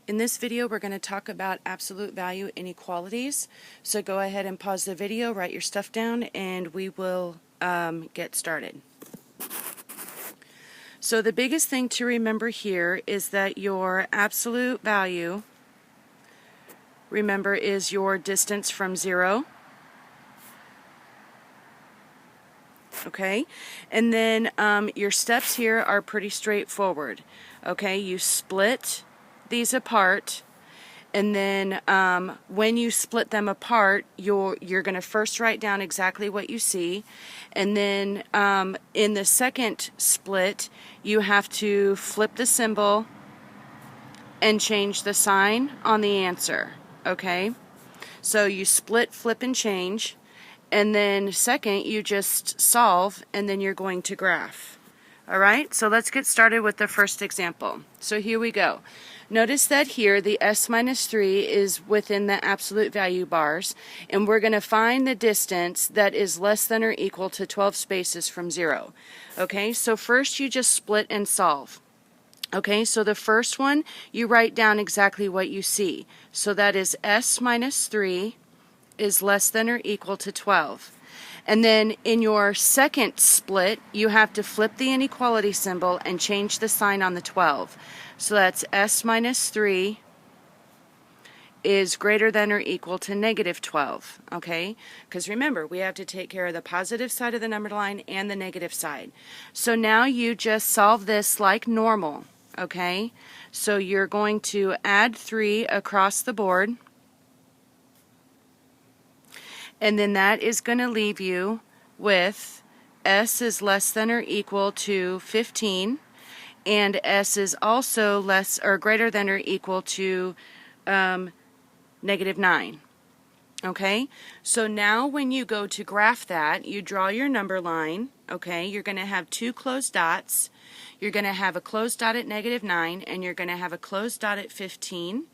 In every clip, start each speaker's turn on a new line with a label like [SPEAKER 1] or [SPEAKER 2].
[SPEAKER 1] In this video, we're going to talk about absolute value inequalities. So go ahead and pause the video, write your stuff down, and we will get started. So the biggest thing to remember here is that your absolute value, remember, is your distance from zero. Okay, and then your steps here are pretty straightforward. Okay, you split these apart, and then when you split them apart, you're going to first write down exactly what you see, and then in the second split, you have to flip the symbol and change the sign on the answer. Okay, so you split, flip, and change. And then second, you just solve, and then you're going to graph. All right, so let's get started with the first example. So here we go. Notice that here the s minus 3 is within the absolute value bars, and we're going to find the distance that is less than or equal to 12 spaces from 0. Okay, so first you just split and solve. Okay, so the first one, you write down exactly what you see. So that is s minus 3 is less than or equal to 12. And then in your second split, you have to flip the inequality symbol and change the sign on the 12. So that's s minus 3 is greater than or equal to negative 12. Okay? Because remember, we have to take care of the positive side of the number line and the negative side. So now you just solve this like normal. Okay? So you're going to add 3 across the board. And then that is going to leave you with s is less than or equal to 15, and s is also less or greater than or equal to negative 9. Okay, so now when you go to graph that, you draw your number line. Okay, you're going to have two closed dots. You're going to have a closed dot at negative 9, and you're going to have a closed dot at 15.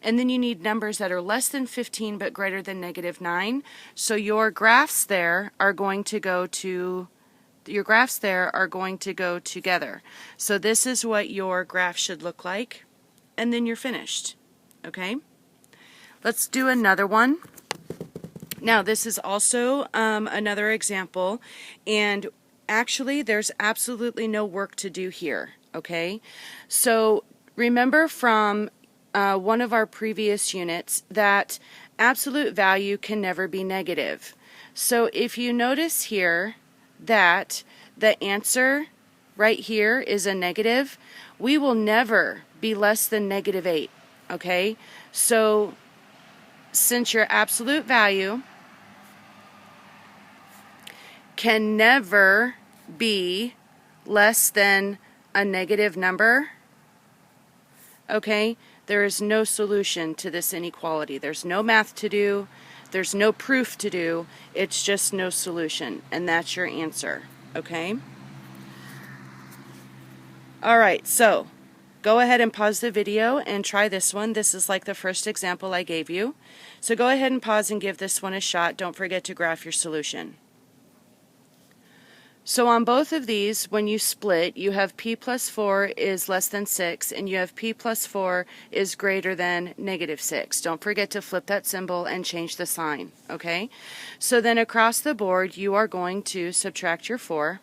[SPEAKER 1] And then you need numbers that are less than 15 but greater than negative 9. So your graphs there are going to go together. So this is what your graph should look like, and then you're finished. Okay? Let's do another one. Now this is also another example, and actually there's absolutely no work to do here. Okay, so remember from one of our previous units that absolute value can never be negative. So if you notice here that the answer right here is a negative, we will never be less than negative 8. Okay, so since your absolute value can never be less than a negative number, okay, there is no solution to this inequality. There's no math to do, there's no proof to do, it's just no solution, and that's your answer. Okay? Alright, so go ahead and pause the video and try this one. This is like the first example I gave you. So go ahead and pause and give this one a shot. Don't forget to graph your solution. So on both of these, when you split, you have p plus 4 is less than 6, and you have p plus 4 is greater than negative 6. Don't forget to flip that symbol and change the sign. Okay? So then across the board, you are going to subtract your 4.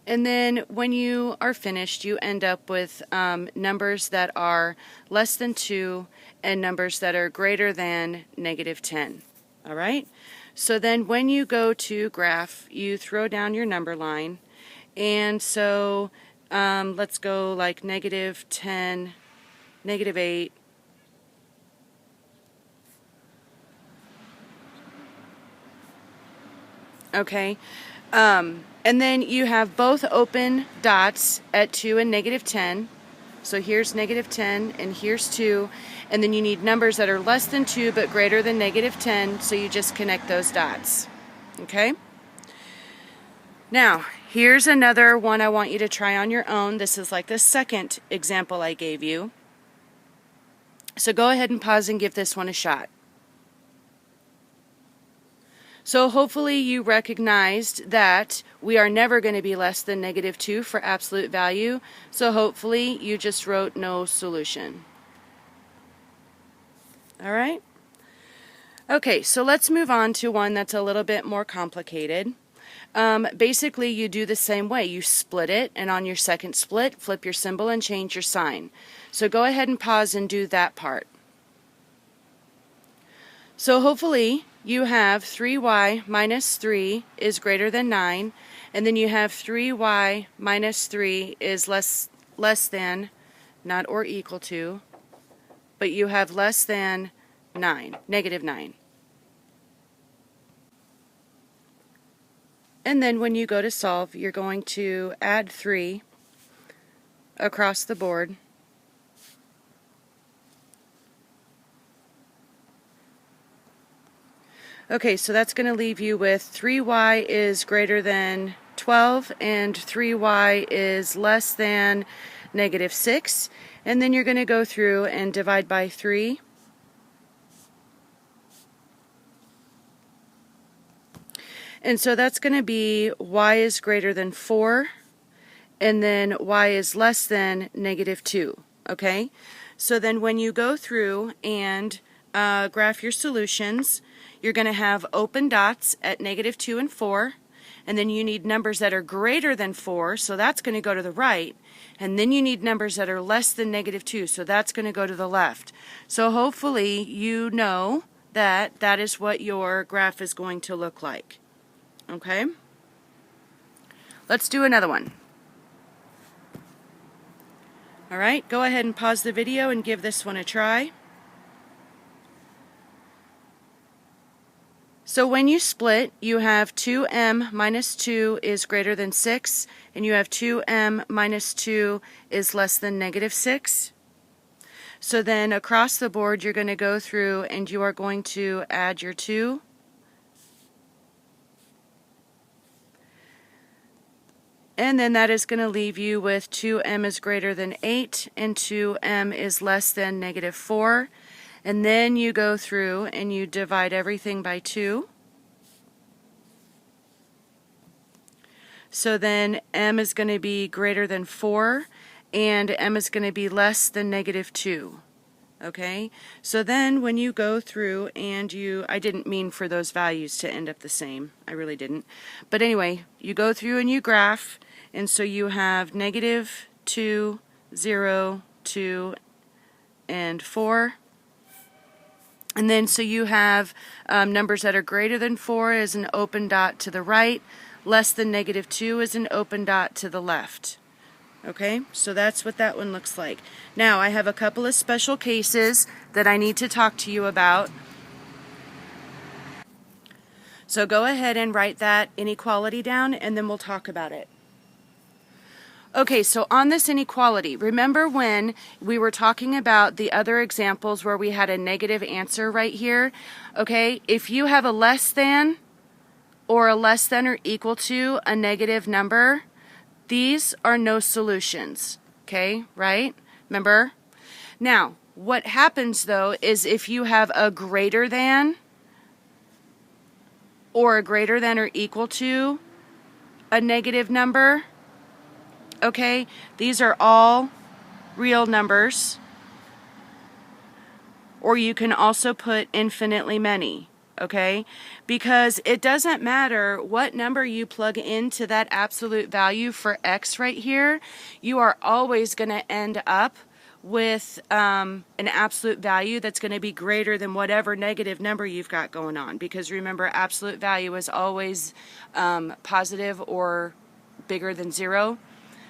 [SPEAKER 1] And then when you are finished, you end up with numbers that are less than 2 and numbers that are greater than negative 10. All right? So then when you go to graph, you throw down your number line. And so let's go like negative 10, negative 8. Okay? And then you have both open dots at 2 and negative 10. So here's negative 10 and here's 2. And then you need numbers that are less than 2 but greater than negative 10, so you just connect those dots. Okay? Now, here's another one I want you to try on your own. This is like the second example I gave you. So go ahead and pause and give this one a shot. So hopefully you recognized that we are never going to be less than -2 for absolute value. So hopefully you just wrote no solution. All right? Okay, so let's move on to one that's a little bit more complicated. Basically, you do the same way. You split it, and on your second split, flip your symbol and change your sign. So go ahead and pause and do that part. So hopefully you have 3y minus 3 is greater than 9, and then you have 3y minus 3 is less than, not or equal to, but you have less than 9, -9. And then when you go to solve, you're going to add 3 across the board. Okay, so that's going to leave you with 3y is greater than 12 and 3y is less than -6. And then you're going to go through and divide by 3. And so that's going to be y is greater than 4, and then y is less than -2, okay? So then when you go through and graph your solutions, you're going to have open dots at -2 and 4, and then you need numbers that are greater than 4, so that's going to go to the right, and then you need numbers that are less than -2, so that's going to go to the left. So hopefully you know that that is what your graph is going to look like. Okay? Let's do another one. Alright, go ahead and pause the video and give this one a try. So when you split, you have 2m minus 2 is greater than 6, and you have 2m minus 2 is less than -6. So then across the board, you're going to go through and you are going to add your 2. And then that is going to leave you with 2m is greater than 8 and 2m is less than -4. And then you go through and you divide everything by 2. So then m is going to be greater than 4 and m is going to be less than -2. Okay? So then when you go through and I didn't mean for those values to end up the same. I really didn't. But anyway, you go through and you graph, and so you have -2, 0, 2, and 4. And then so you have numbers that are greater than 4 is an open dot to the right, less than -2 is an open dot to the left. Okay, so that's what that one looks like. Now I have a couple of special cases that I need to talk to you about. So go ahead and write that inequality down and then we'll talk about it. Okay, so on this inequality, remember when we were talking about the other examples where we had a negative answer right here? Okay, if you have a less than or a less than or equal to a negative number, these are no solutions. Okay, right? Remember? Now, what happens though is if you have a greater than or a greater than or equal to a negative number, okay, these are all real numbers, or you can also put infinitely many, okay, because it doesn't matter what number you plug into that absolute value for x right here, you are always going to end up with an absolute value that's going to be greater than whatever negative number you've got going on, because remember, absolute value is always positive or bigger than 0.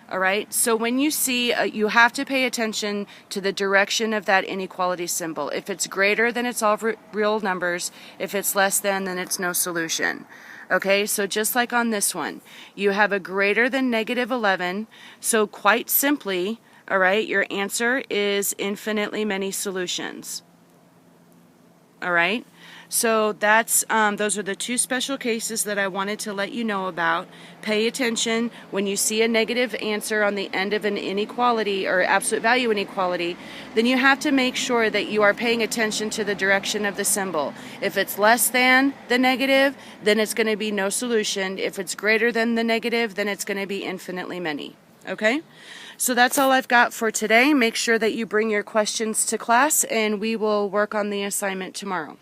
[SPEAKER 1] All right, so when you see, you have to pay attention to the direction of that inequality symbol. If it's greater, then it's all real numbers. If it's less than, then it's no solution. Okay, so just like on this one, you have a greater than -11, so quite simply, all right, your answer is infinitely many solutions. All right, So that's those are the two special cases that I wanted to let you know about. Pay attention when you see a negative answer on the end of an inequality or absolute value inequality, then you have to make sure that you are paying attention to the direction of the symbol. If it's less than the negative, then it's going to be no solution. If it's greater than the negative, then it's going to be infinitely many. Okay? So that's all I've got for today. Make sure that you bring your questions to class, and we will work on the assignment tomorrow.